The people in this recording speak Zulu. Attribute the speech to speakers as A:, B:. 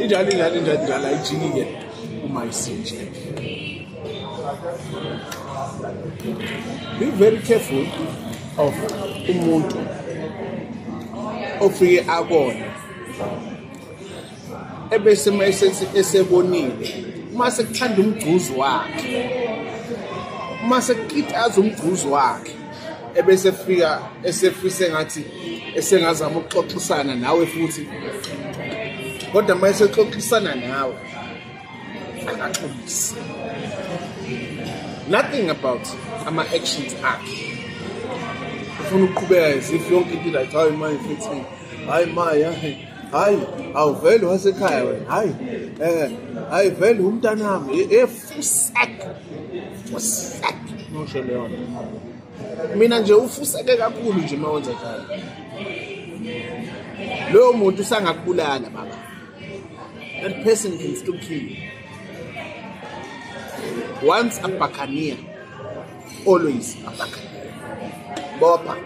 A: Injalo ayijikile uma isinje. Be very careful of umuntu ofike abone ebese esebonile mase kuthanda umgcuzu wakhe, mase kukitaza umgcuzu wakhe ebese fika esefise ngathi esengazama ukuxoxisana nawe futhi, kodwa mase exoxisana nawe akaxolisi nothing about ama actions akhe. Ufuna ukuqhubeka as if yonke into like hayi manje futhi hayi maya hayi awuvele wasekhaya wena hayi vele umntanami efusaka nosho leyo mina nje ufuseke kakhulu nje mawenza njalo. Lowo muntu usangakubulala baba. That person can still kill you. Once a buccaneer, always a buccaneer. Bopa.